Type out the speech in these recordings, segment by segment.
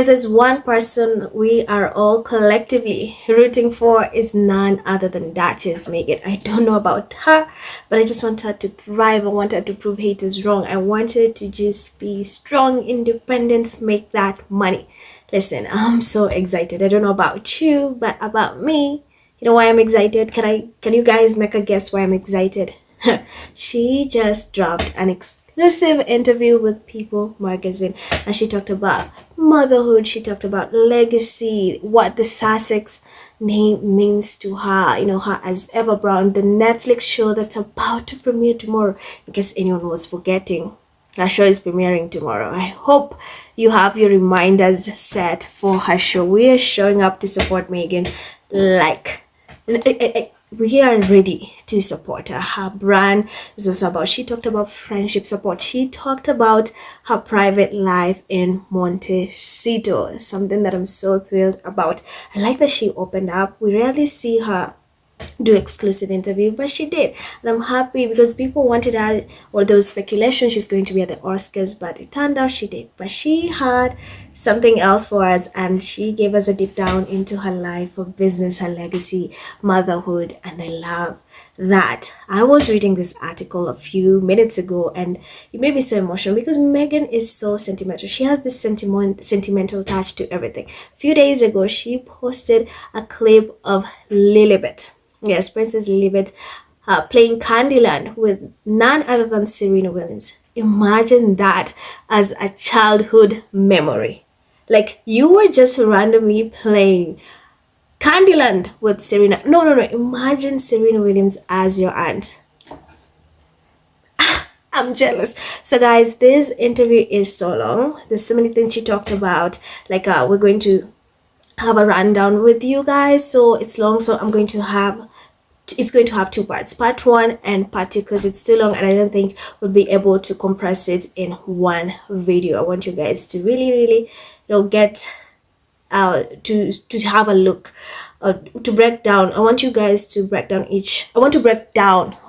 There's one person we are all collectively rooting for is none other than Duchess Meghan. I don't know about her, but I just want her to thrive. I want her to prove haters wrong. I want her to just be strong, independent, make that money. Listen, I'm so excited. I don't know about you, but about me, you know why I'm excited? Can you guys make a guess why I'm excited? She just dropped an exclusive interview with People magazine, and she talked about motherhood, she talked about legacy, what the Sussex name means to her, her as Eva Brown, the Netflix show that's about to premiere tomorrow, in case anyone was forgetting. That show is premiering tomorrow. I hope you have your reminders set for her show. We are showing up to support Meghan like we are ready to support her. Her brand is also about, she talked about friendship support. She talked about her private life in Montecito, something that I'm so thrilled about. I like that she opened up. We rarely see her do exclusive interview, but she did, and I'm happy because people wanted her, or there was speculation she's going to be at the Oscars, but it turned out she did. But she had something else for us, and she gave us a deep down into her life, her business, her legacy, motherhood, and I love that. I was reading this article a few minutes ago, and it made me so emotional because Meghan is so sentimental. She has this sentimental touch to everything. A few days ago, she posted a clip of Lilibet. Yes, Princess Lilibet playing Candyland with none other than Serena Williams. Imagine that as a childhood memory. Like, you were just randomly playing Candyland with Serena. No. Imagine Serena Williams as your aunt. I'm jealous. So guys, this interview is so long. There's so many things she talked about. Like, we're going to have a rundown with you guys. So it's long. So it's going to have two parts, part one and part two, because it's too long and I don't think we'll be able to compress it in one video. I want you guys to really get to have a look, to break down. I want you guys to break down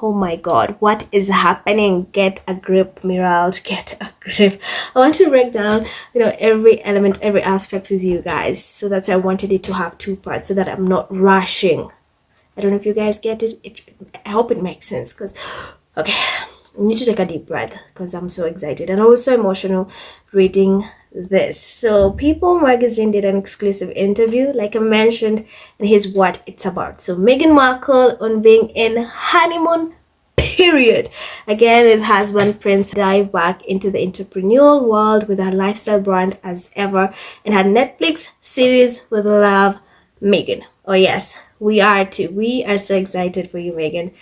oh my god, what is happening. Get a grip, Mirald, get a grip. I want to break down every element, every aspect with you guys. So that's why I wanted it to have two parts, so that I'm not rushing. I don't know if you guys get it. I hope it makes sense, because okay, I need to take a deep breath because I'm so excited and also emotional reading this. So People magazine did an exclusive interview, like I mentioned, and here's what it's about. So Meghan Markle on being in honeymoon period again with husband Prince, dive back into the entrepreneurial world with her lifestyle brand as ever, and her Netflix series with Love Meghan. Oh yes, we are too. We are so excited for you, Meghan.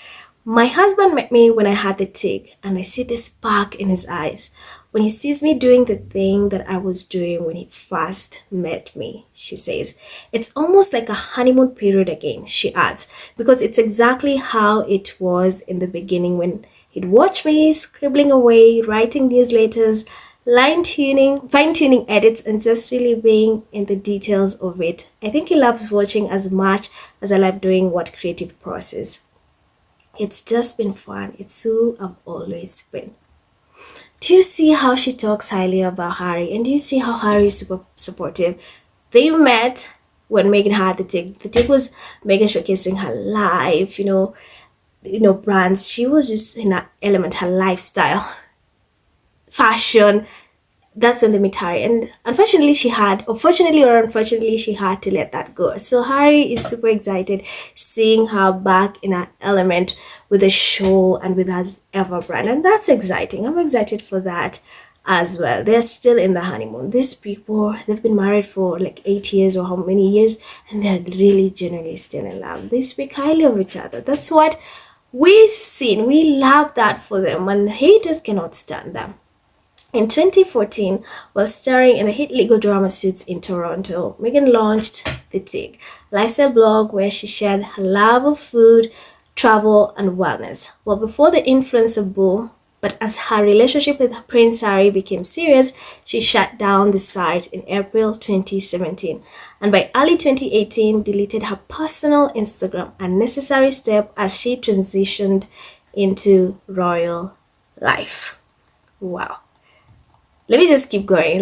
My husband met me when I had the tick, and I see this spark in his eyes when he sees me doing the thing that I was doing when he first met me, she says. It's almost like a honeymoon period again, she adds, because it's exactly how it was in the beginning when he'd watch me scribbling away, writing newsletters, fine-tuning edits, and just really being in the details of it. I think he loves watching as much as I love doing what creative process. It's just been fun. It's who I've always been. Do you see how she talks highly about Harry? And do you see how Harry is super supportive? They met when Meghan had the tick. The tick was Meghan showcasing her life, brands. She was just in her element, her lifestyle, fashion. That's when they met Harry, and unfortunately she had to let that go. So Harry is super excited seeing her back in her element with the show and with her ever brand, and that's exciting. I'm excited for that as well. They're still in the honeymoon. These people, they've been married for like 8 years or how many years, and they're really genuinely still in love. They speak highly of each other. That's what we've seen. We love that for them, and haters cannot stand them. In 2014, while starring in the hit legal drama Suits in Toronto, Meghan launched The Tick, a lifestyle blog where she shared her love of food, travel, and wellness. Well, before the influencer boom, but as her relationship with Prince Harry became serious, she shut down the site in April 2017. And by early 2018, deleted her personal Instagram, a necessary step as she transitioned into royal life. Wow. Let me just keep going.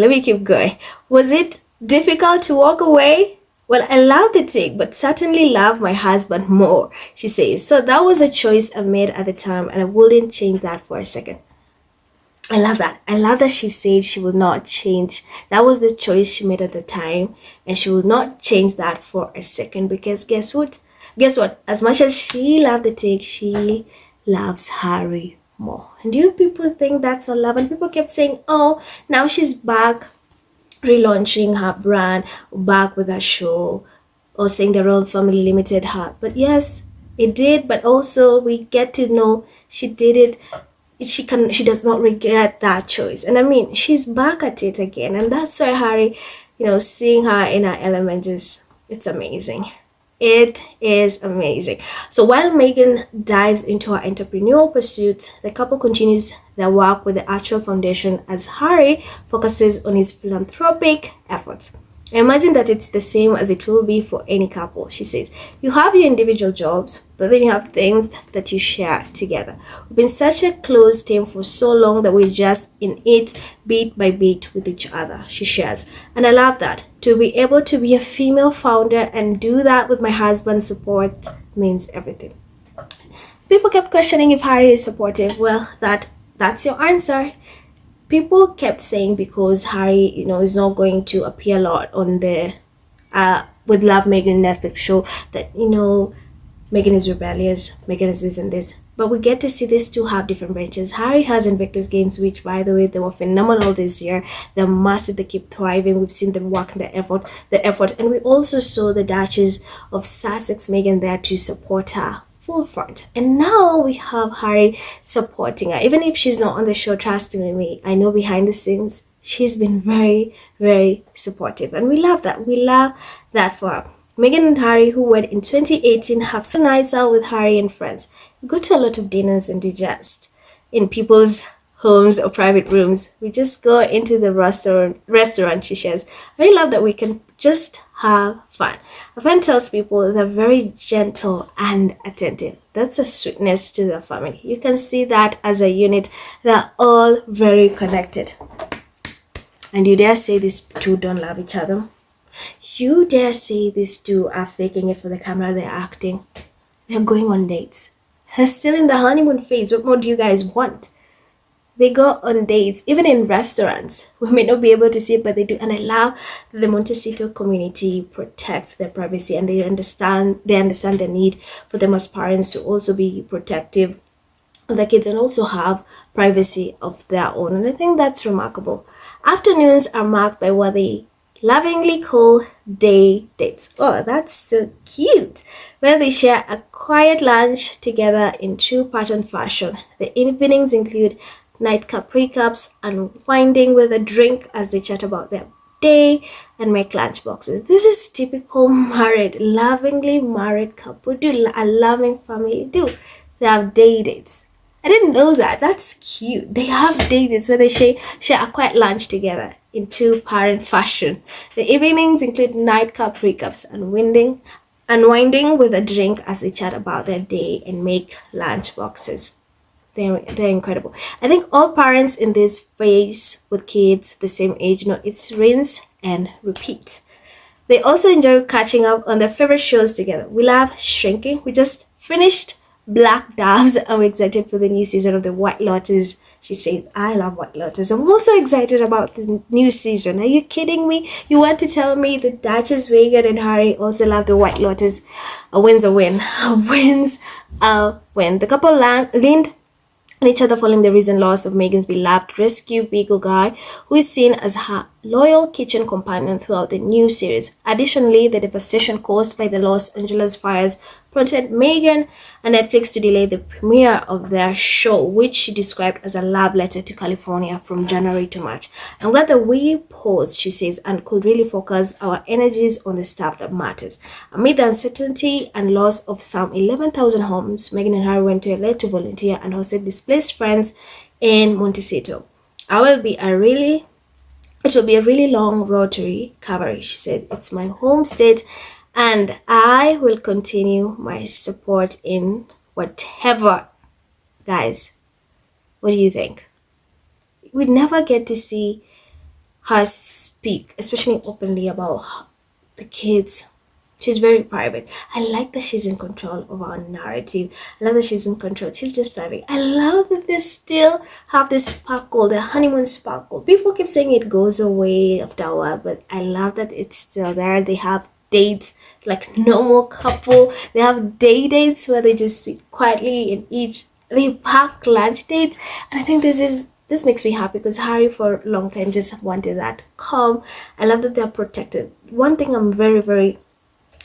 Was it Difficult to walk away? Well, I love the take, but certainly love my husband more, she says. So that was a choice I made at the time, and I wouldn't change that for a second. I love that. I love that she said she will not change. That was the choice she made at the time, and she will not change that for a second because guess what? Guess what? As much as she loved the take, she loves Harry more. And do you people think that's all love? And people kept saying, oh, now she's back relaunching her brand, back with her show, or saying the Royal Family limited her. But yes, it did. But also we get to know she did it. She does not regret that choice. And I mean, she's back at it again, and that's why Harry, seeing her in her element, just it's amazing. It is amazing. So while Meghan dives into her entrepreneurial pursuits, the couple continues their work with the Actual Foundation as Harry focuses on his philanthropic efforts. I imagine that it's the same as it will be for any couple, she says. You have your individual jobs, but then you have things that you share together. We've been such a close team for so long that we're just in it bit by bit with each other, she shares. And I love that. To be able to be a female founder and do that with my husband's support means everything. People kept questioning if Harry is supportive. Well, that's your answer. People kept saying because Harry, is not going to appear a lot on the with Love Meghan Netflix show that Meghan is rebellious, Meghan is this and this. But we get to see these two have different branches. Harry has Invictus Games, which by the way they were phenomenal this year. They're massive, they keep thriving. We've seen them work in the effort, and we also saw the Duchess of Sussex, Meghan, there to support her full front. And now we have Harry supporting her. Even if she's not on the show, trust me, I know behind the scenes she's been very, very supportive. And we love that. We love that for her. Meghan and Harry, who wed in 2018, have some nights out with Harry and friends. We go to a lot of dinners and digest in people's homes or private rooms. We just go into the restaurant, she shares. I really love that we can just have fun. A friend tells people they're very gentle and attentive. That's a sweetness to the family. You can see that as a unit. They're all very connected. And you dare say these two don't love each other? You dare say these two are faking it for the camera? They're acting. They're going on dates. They're still in the honeymoon phase. What more do you guys want? They go on dates, even in restaurants. We may not be able to see it, but they do. And I love that the Montecito community protects their privacy, and they understand the need for them as parents to also be protective of their kids and also have privacy of their own. And I think that's remarkable. Afternoons are marked by what they lovingly call day dates. Oh, that's so cute. Where they share a quiet lunch together in true pattern fashion. The evenings include nightcap recaps, unwinding with a drink as they chat about their day and make lunch boxes. This is typical lovingly married couple do. A loving family do. They have day dates. I didn't know that. That's cute. They have day dates where they share a quiet lunch together in two parent fashion. The evenings include nightcap recaps, unwinding with a drink as they chat about their day and make lunch boxes. They're incredible. I think all parents in this phase with kids the same age know it's rinse and repeat. They also enjoy catching up on their favorite shows together. We love Shrinking. We just finished Black Doves and we're excited for the new season of The White Lotus. She says, I love White Lotus. I'm also excited about the new season. Are you kidding me? You want to tell me the Duchess, Meghan, and Harry also love The White Lotus? A win's a win. A win's a win. The couple leaned on each other following the recent loss of Meghan's beloved rescue beagle guy, who is seen as her loyal kitchen companion throughout the new series. Additionally, the devastation caused by the Los Angeles fires prompted Meghan and Netflix to delay the premiere of their show, which she described as a love letter to California from January to March. I'm glad that we paused, she says, and could really focus our energies on the stuff that matters. Amid the uncertainty and loss of some 11,000 homes, Meghan and Harry went to LA to volunteer and hosted displaced friends in Montecito. It will be a really long road to recovery, she said. It's my home state and I will continue my support in whatever. Guys, what do you think? We'd never get to see her speak, especially openly, about the kids. She's very private. I like that she's in control of our narrative. I love that she's in control. She's just driving. I love that they still have this sparkle, the honeymoon sparkle. People keep saying it goes away after a while, but I love that it's still there. They have dates like normal couple. They have day dates where they just sit quietly in each. They pack lunch dates, and I think this makes me happy because Harry for a long time just wanted that calm. I love that they're protected. One thing I'm very very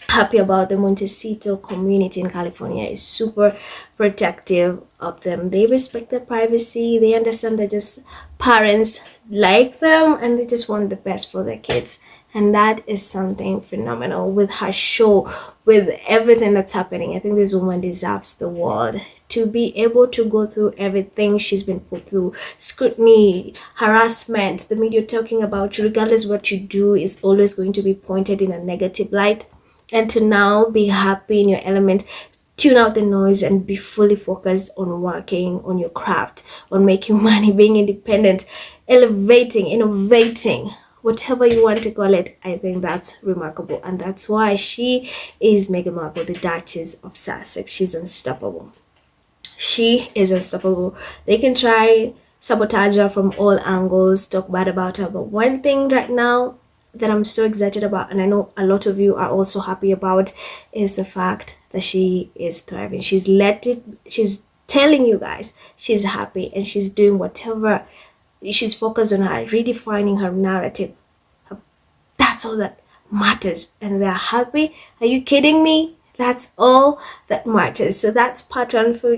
happy about the Montecito community in California is super protective of them. They respect their privacy. They understand that just parents like them and they just want the best for their kids. And that is something phenomenal with her show, with everything that's happening. I think this woman deserves the world to be able to go through everything she's been put through, scrutiny, harassment, the media talking about you, regardless what you do is always going to be pointed in a negative light, and to now be happy in your element, tune out the noise and be fully focused on working on your craft, on making money, being independent, elevating, innovating, whatever you want to call it. I think that's remarkable, and that's why she is Meghan Markle, the Duchess of Sussex. She's unstoppable. She is unstoppable. They can try sabotage her from all angles, talk bad about her, but one thing right now that I'm so excited about, and I know a lot of you are also happy about, is the fact that she is thriving. She's telling you guys she's happy and she's doing whatever. She's focused on her, redefining her narrative. That's all that matters, and they're happy. Are you kidding me? That's all that matters. So that's part one for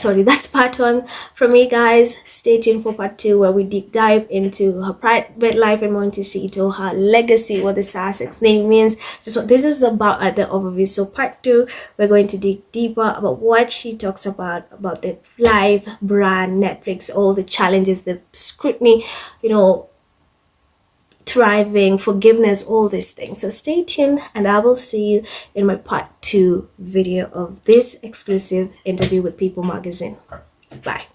that's part one from me, guys. Stay tuned for part two, where we deep dive into her private life in Montecito, her legacy, what the Sussex name means. This is about at the overview. So part two, we're going to dig deeper about what she talks about the life, brand, Netflix, all the challenges, the scrutiny, thriving, forgiveness, all these things. So stay tuned, and I will see you in my part two video of this exclusive interview with People Magazine. Bye.